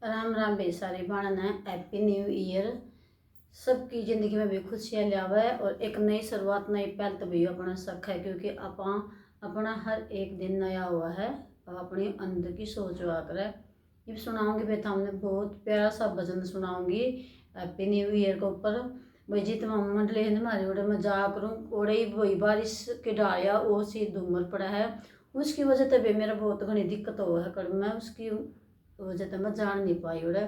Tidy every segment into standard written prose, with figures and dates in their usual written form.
राम राम बेसारे बाणन है। Happy new year. सबकी ज़िंदगी में भी खुशियाँ लियावा है और एक नई शुरुआत नई पहल तो भी अपना सख है, क्योंकि अपना हर एक दिन नया हुआ है और अपनी अंदर की सोच हुआ करे। ये सुनाऊंगी बेटा, हमने बहुत प्यारा सा भजन सुनाऊंगी हैप्पी न्यू ईयर के ऊपर। भाई जितना मंडली है हमारे ओडे मैं जा करूँ ओडे ही वही बारिश के डालिया वो सी धूमर पड़ा है, उसकी वजह से भी मेरा बहुत घनी दिक्कत हुआ है कर मैं उसकी वजह से मैं जान नहीं पाई उड़े।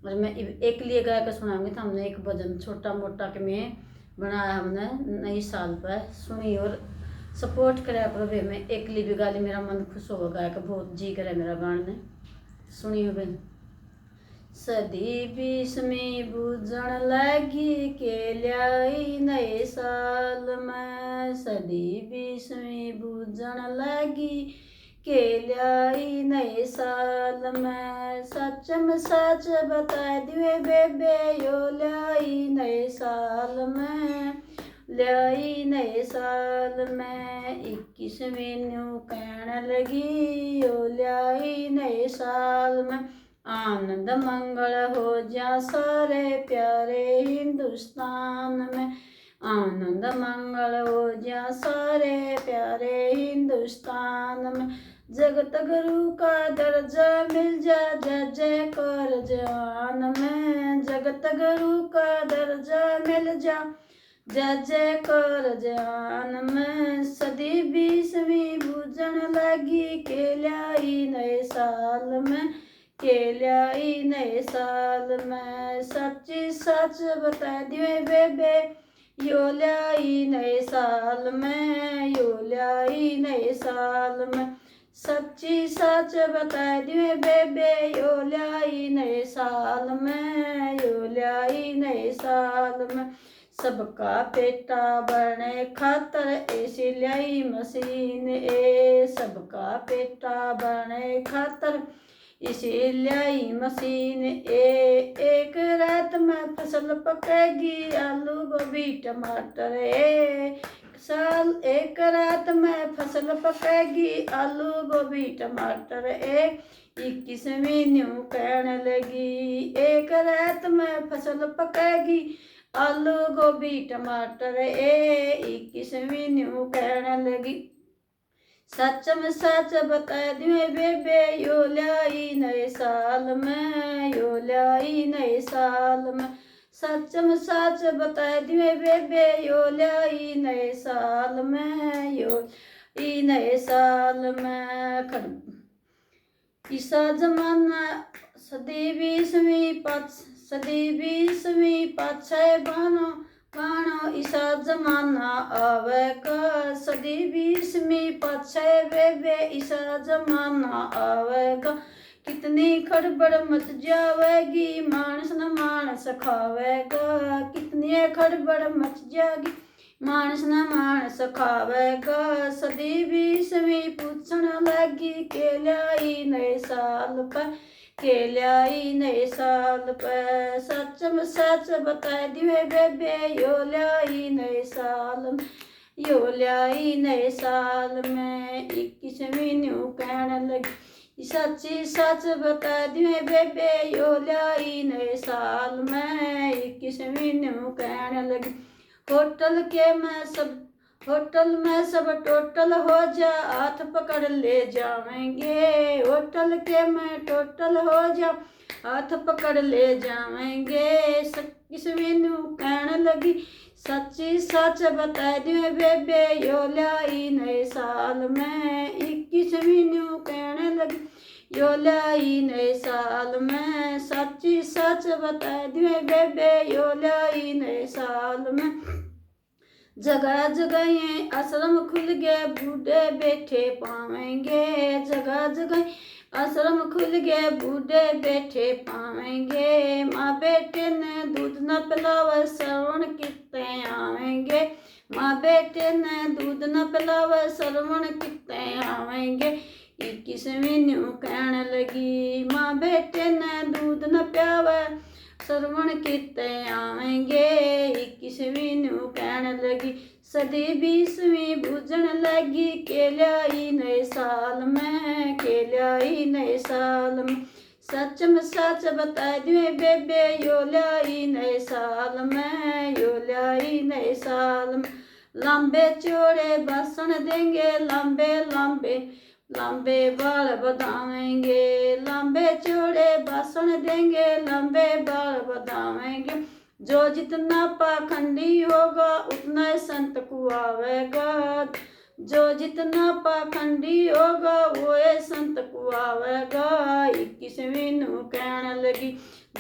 और मैं एक लिए गा के सुनाऊंगी तो हमने एक भजन छोटा मोटा के में बनाया हमने नई साल पर सुनी और सपोर्ट कराया करो भाई। मैं एक लिए भी गाली मेरा मन खुश होगा गाया के बहुत जी करे मेरा गाने सुनियो बेन। सदी बीसवीं बूझण लगी के ल्याई नए साल में, सदी बीसवीं बूझण लगी के ल्याई नए साल में। सच में सच बता दिए बेबे यो ल्याई नए साल में, ल्याई नए साल में। 21वीं न्यू कहने लगी यो ल्याई नए साल में। आनंद मंगल हो जा सारे प्यारे हिंदुस्तान में, आनंद मंगल हो जा सारे प्यारे हिंदुस्तान में। जगत गुरु का दर्जा मिल जा जय जय कर जवान में, जगत गुरु का दर्जा मिल जा जय जय कर जवान में। सदी बीसवीं बूझण लगी के ल्याई नए साल में, के ल्याई नए साल में। सच्ची सच बता दिए बेबे यो ल्याई नए साल में, यो ल्याई नए साल में। सच्ची सच बता दिए बेबे यो ल्याई नए साल में, यो ल्याई नए साल में। सबका पेटा भरने खातर ऐसी ल्याई मशीन ए, सबका पेटा भरने खातर इसी ल्याई मशीन ए। एक रात में फसल पकेगी आलू गोभी टमाटर ए, साल एक रात में फसल पकेगी आलू गोभी टमाटर ए। 21वीं न्यू कहने लगी एक रात में फसल पकेगी आलू गोभी टमाटर ए। 21वीं न्यू कहने लगी सच में सच बता दिए बेबे यो ल्याई नए साल में, यो ल्याई नए साल में। सच में सच बता दिए बेबे यो ल्याई नए साल में, यो नए साल में। ईसा जमाना सदी बीसवीं पाछे बानो गानो ईसा जमाना आवे का। सदी बीसवीं पाछे बेबे ईसा जमाना आवेगा। कितनी खड़बड़ मच जावेगी मानस न मानस खावेगा, कितनी खड़बड़ मच जाएगी मानस न मानस खावेगा। सदी बीसवीं पूछण लगी के ल्याई नए साल पर, के ल्याई नए साल पर। सच में सच बता दिए बेबे यो ल्याई नए साल में, यो ल्याई नए साल में। 21वीं न्यू कहने लगी सच्ची सच बता दिए बेबे यो ल्याई नए साल में। 21वीं न्यू कहने लगी होटल में सब टोटल हो जा हाथ पकड़ ले जाएंगे, होटल के में टोटल हो जा हाथ पकड़ ले जाएंगे। 21वीं न्यू कहने लगी सच्ची सच बता दिए बेबे यो ल्याई नए साल में। 21वीं न्यू कहने लगी यो ल्याई नए साल में। सच्ची सच बता दिए बेबे यो ल्याई नए साल में। जगह जगह आश्रम खुल गए बूढ़े बैठे पावेंगे, जगह जगह आश्रम खुल गए बूढ़े बैठे पावेंगे। माँ बेटे ने दूध न पिलावे श्रवण कितने आवेंगे, माँ बेटे ने दूध न पिलावे श्रवण कितने आवेंगे। 21वीं न्यू कहने लगी माँ बेटे ने दूध न पियावे श्रवण कितने आवेंगे। 21वीं न्यू कहने लगी सदी बीसवीं बूझण लगी के ल्याई नए साल में, के ल्याई नए साल में। सच में सच बता दिए बेबे यो लाई नए साल में, यो लाई नए साल में। लंबे चौड़े भाषण देंगे, लंबे लंबे लंबे बाल बधाएंगे, लंबे चौड़े भाषण देंगे, लंबे बाल बधाएंगे। जो जितना पाखंडी होगा उतना ही संत को आवेगा, जो जितना पाखंडी होगा वो ये संत को आवेगा। 21वीं नू कहने लगी,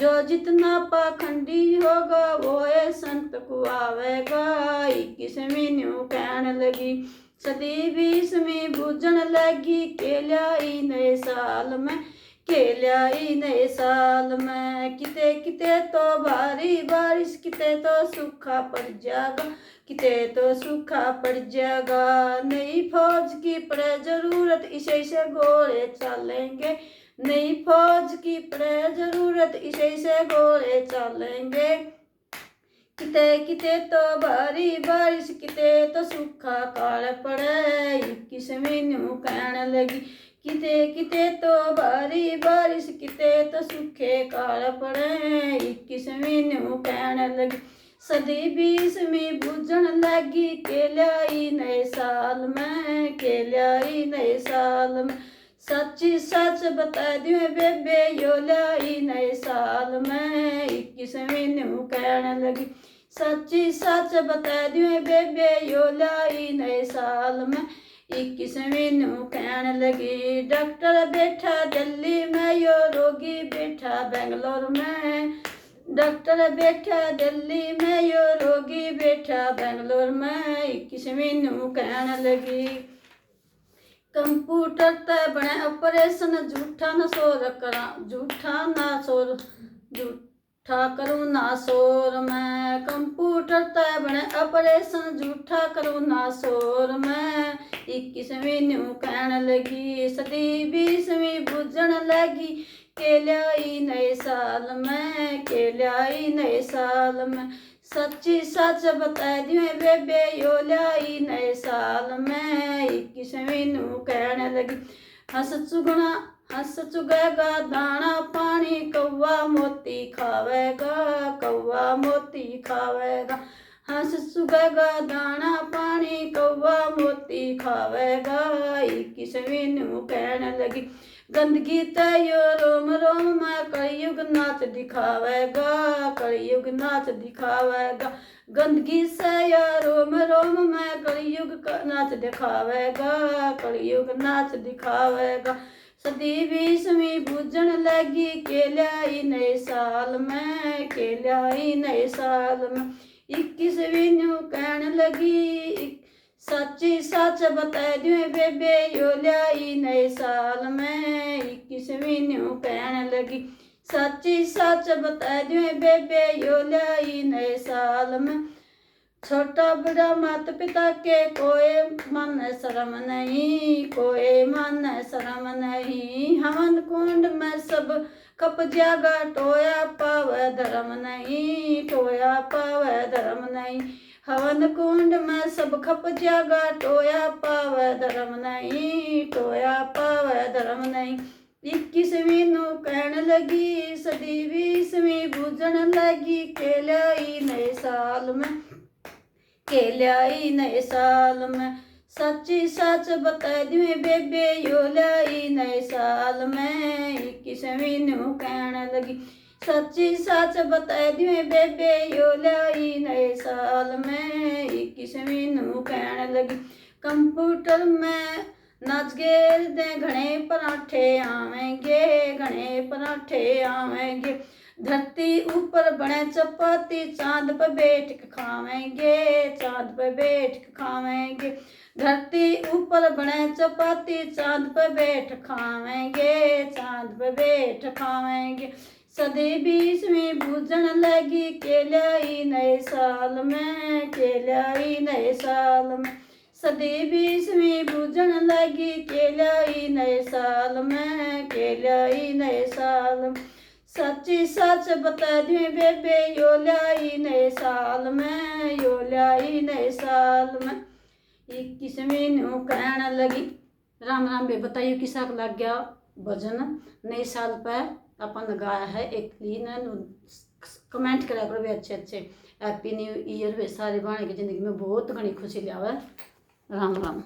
जो जितना पाखंडी होगा वो ये संत को आवेगा। 21वीं नू कहने लगी, सदी 20वीं बूझन लगी, के ल्याई नए साल में, के ल्याई नए साल में। किते किते तो भारी बारिश, किते तो सूखा पड़ जाएगा, किते तो सूखा पड़ जाएगा। नई फौज की पड़े जरूरत, इसे से घोड़े चलेंगे, नई फौज की पड़े जरूरत, इसे से घोड़े चलेंगे। किते किते तो भारी बारिश, किते तो सूखा काल पड़े। 21वीं नू कहने लगी, किते किते तो भारी बारिश, किते तो सूखे काल पड़े। 21वीं नू कहने लगी, सदी 20वीं बूझन लगी, के ल्याई नए साल में, के ल्याई नए साल में। सच्ची सच बता दियो बेबे यो ल्याई नए साल में। 21वीं नू कहने लगी, सच्ची सच बता दियो बेबे यो ल्याई नए साल में। 21वीं नू कहने लगी, डॉक्टर बैठा दिल्ली में, यो रोगी बैठा बेंगलोर में, डॉक्टर बैठा दिल्ली में, यो रोगी बैठा बेंगलोर में। 21वीं नू कहने लगी, कंप्यूटर ते बने ऑपरेशन, झूठा न शोर करा, झूठा ना शोर, झूठा करूँ ना शोर में। कंप्यूटर ते बने ऑपरेशन, झूठा करूँ ना शोर में। 21वीं नू कहने लगी, सदी 20वीं बूझन लगी, के ल्याई नए साल में, के ल्याई नए साल में। सच्ची सच बता दियो बेबे यो ल्याई नए साल में। 21वीं नू कहने लगी, हंस चुगना हंस चुगेगा दाना पानी, कौवा मोती खावेगा, कौवा मोती खावेगा। हंस चुगेगा दाना पानी, कौवा मोती खावेगा। 21वीं नू कहने लगी, गंदगी तयो रोम रोम में, कलयुग नाच दिखावेगा, कलयुग नाच दिखावेगा। गंदगी से या रोम रोम में, कलयुग नाच दिखावेगा, कलयुग नाच दिखावेगा। सदी 20वीं बूझन लगी, के ल्याई नए साल में, के ल्याई नए साल में। 21वीं नू कहने लगी, सच्ची सच बता दियो बेबे यो ल्याई नए साल में। 21वीं नू कहने लगी, सच्ची सच बता दियो बेबे यो ल्याई नए साल में। छोटा बड़ा माता पिता के कोई मन शर्म नहीं, कोई मन शर्म नहीं। हवन कुंड में सब कप जागा, टोया पावे धर्म नहीं, टोया पावे धर्म नहीं। हवन कुंड में सब खप जागा, टोया पावे धर्म नहीं, टोया पावे धर्म नहीं। 21वीं नू कहने लगी, सदी 20वीं बूझन लगी, के ल्याई नए साल में, के ल्याई नए साल में। सच्ची सच बता दियो बेबे यो ल्याई नए साल में। 21वीं नू कहने लगी, सच्ची सच बता दियो बेबे यो ल्याई नए साल में। 21वीं नू कहने लगी, कंप्यूटर में नाच गेर दे घने पराठे आवेंगे, घने पराठे आवेंगे। धरती ऊपर बने चपाती, चांद पे बैठ के खावेंगे, चांद पे बैठ के खावेंगे। धरती ऊपर बने चपाती, चांद पे बैठ खावेंगे, चांद पे बैठ खावेंगे। सदी 20वीं बूझन लगी, के ल्याई नए साल में, के ल्याई नए साल में। सदी 20वीं बूझन लगी, के ल्याई नए साल में, के ल्याई नए साल में। सच्ची सच बता दियो बेबे यो ल्याई नए साल में, यो ल्याई नए साल में। 21वीं नू कहने लगी, राम राम बे बताइए किसा लग गया भजन नए साल पर अपन लगाया है एक क्लीन कमेंट करा करो भी अच्छे अच्छे। हैप्पी न्यू ईयर वे सारे भाने की जिंदगी में बहुत घनी खुशी लियावे। राम राम।